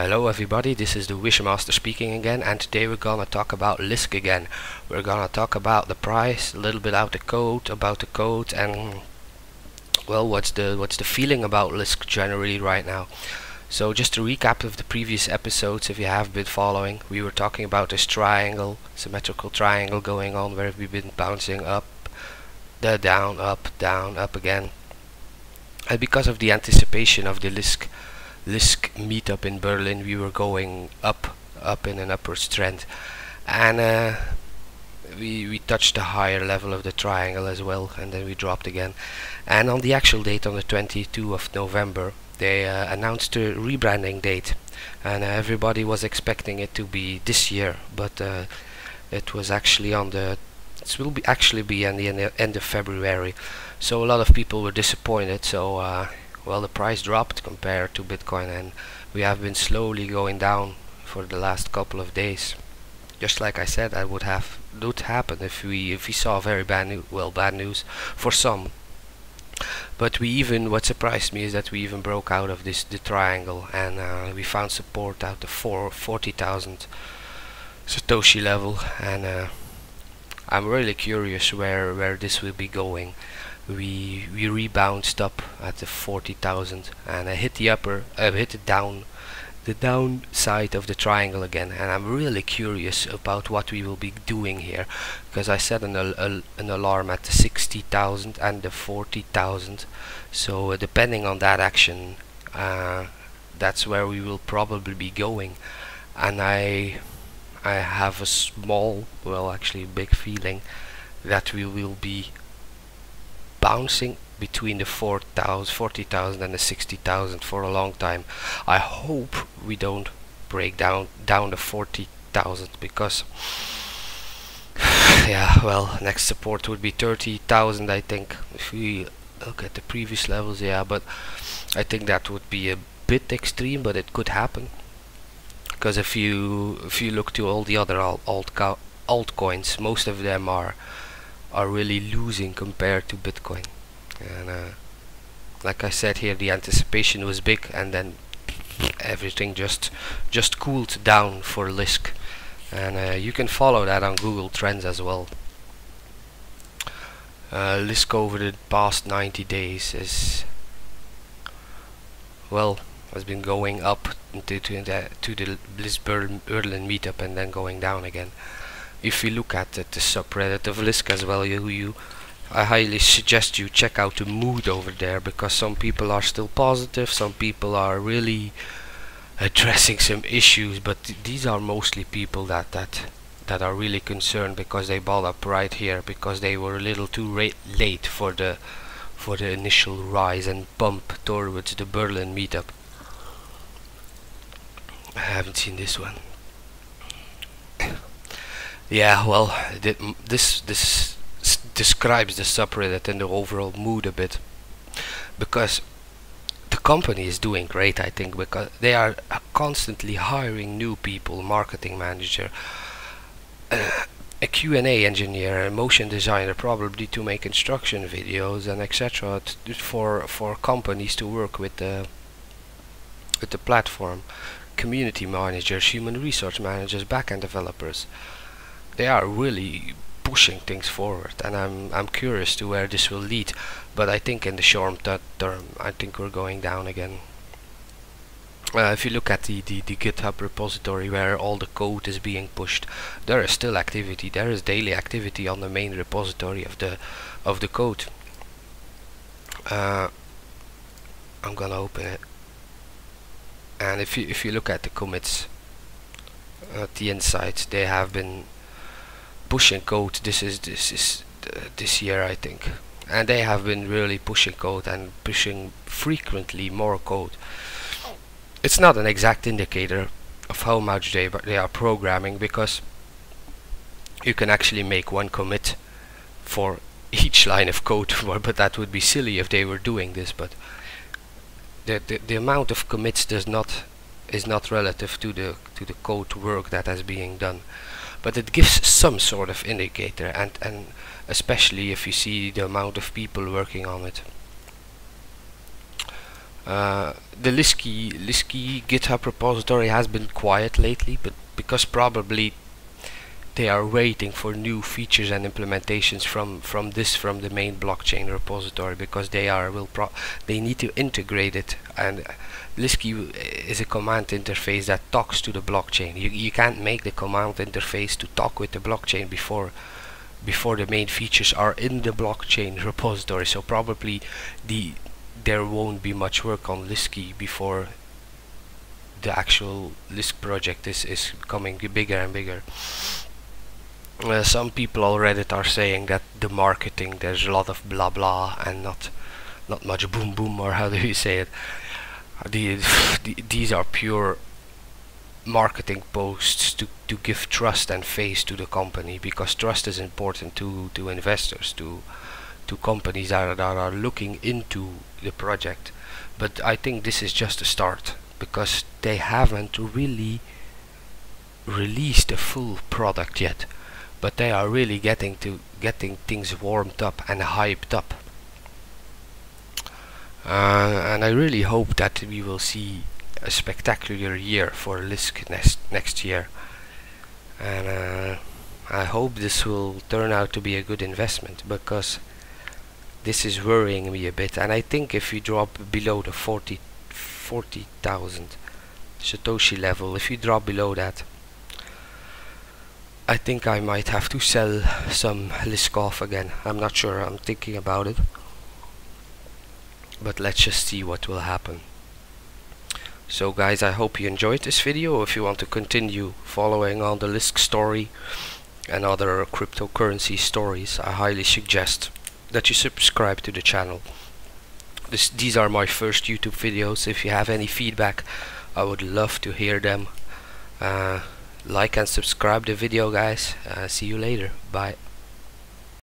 Hello everybody, this is the Wishmaster speaking again, and today we're gonna talk about Lisk again. We're gonna talk about the price, a little bit about the code, and well, what's the feeling about Lisk generally right now. So just a recap of the previous episodes, if you have been following, we were talking about this triangle, symmetrical triangle going on where we've been bouncing up, down, up again. And because of the anticipation of the Lisk meetup in Berlin, we were going up in an upward trend, and we touched the higher level of the triangle as well, and then we dropped again. And on the actual date, on the 22nd of November, they announced a rebranding date, and everybody was expecting it to be this year, but it was actually on the actually be in the end of February. So a lot of people were disappointed. So well, the price dropped compared to Bitcoin, and we have been slowly going down for the last couple of days. Just like I said, I would happen if we saw very bad news for some. But what surprised me is that we even broke out of the triangle, and we found support at the 40,000 Satoshi level, and I'm really curious where this will be going. We rebounced up at the 40,000, and I hit the down side of the triangle again, and I'm really curious about what we will be doing here, because I set an alarm at the 60,000 and the 40,000. So depending on that action, that's where we will probably be going. And I have a small, well, actually big feeling that we will be bouncing between the 40,000 and the 60,000 for a long time. I hope we don't break down the 40,000, because yeah, well, next support would be 30,000, I think, if we look at the previous levels. Yeah, but I think that would be a bit extreme, but it could happen, because if you look to all the other altcoins, most of them are really losing compared to Bitcoin. And like I said here, the anticipation was big, and then everything just cooled down for Lisk. And you can follow that on Google Trends as well. Lisk over the past 90 days has been going up to the Lisk Berlin meetup, and then going down again. If you look at the subreddit of Lisk as well, I highly suggest you check out the mood over there, because some people are still positive, some people are really addressing some issues, but these are mostly people that are really concerned because they bought up right here, because they were a little too late for the initial rise and bump towards the Berlin meetup. I haven't seen this one. Yeah, well, this describes the subreddit and the overall mood a bit, because the company is doing great, I think, because they are constantly hiring new people, marketing manager, a Q&A engineer, a motion designer, probably to make instruction videos and etc. for companies to work with the platform, community managers, human resource managers, backend developers. They are really pushing things forward, and I'm curious to where this will lead. But I think in the short term, I think we're going down again. If you look at the GitHub repository where all the code is being pushed, there is still activity. There is daily activity on the main repository of the code. I'm gonna open it, and if you look at the commits at the inside, they have been pushing code. This is this year, I think, and they have been really pushing code and pushing frequently more code. It's not an exact indicator of how much they are programming, because you can actually make one commit for each line of code, but that would be silly if they were doing this. But the amount of commits is not relative to the code work that is being done. But it gives some sort of indicator, and especially if you see the amount of people working on it. The Lisk GitHub repository has been quiet lately, but because probably they are waiting for new features and implementations from the main blockchain repository, because they need to integrate it, and Lisk is a command interface that talks to the blockchain. You can't make the command interface to talk with the blockchain before the main features are in the blockchain repository. So probably there won't be much work on Lisk before the actual Lisk project is becoming bigger and bigger. Some people on Reddit are saying that the marketing, there's a lot of blah blah and not much boom boom, or how do you say it? These are pure marketing posts to give trust and face to the company, because trust is important to investors, to companies that are looking into the project. But I think this is just a start, because they haven't really released a full product yet, but they are really getting things warmed up and hyped up, and I really hope that we will see a spectacular year for Lisk next year, and I hope this will turn out to be a good investment, because this is worrying me a bit. And I think if we drop below the 40,000 Satoshi level, if you drop below that, I think I might have to sell some Lisk off again. I'm not sure, I'm thinking about it, but let's just see what will happen. So guys, I hope you enjoyed this video. If you want to continue following on the Lisk story and other cryptocurrency stories, I highly suggest that you subscribe to the channel. These are my first YouTube videos. If you have any feedback, I would love to hear them. Like and subscribe the video, guys. See you later. Bye.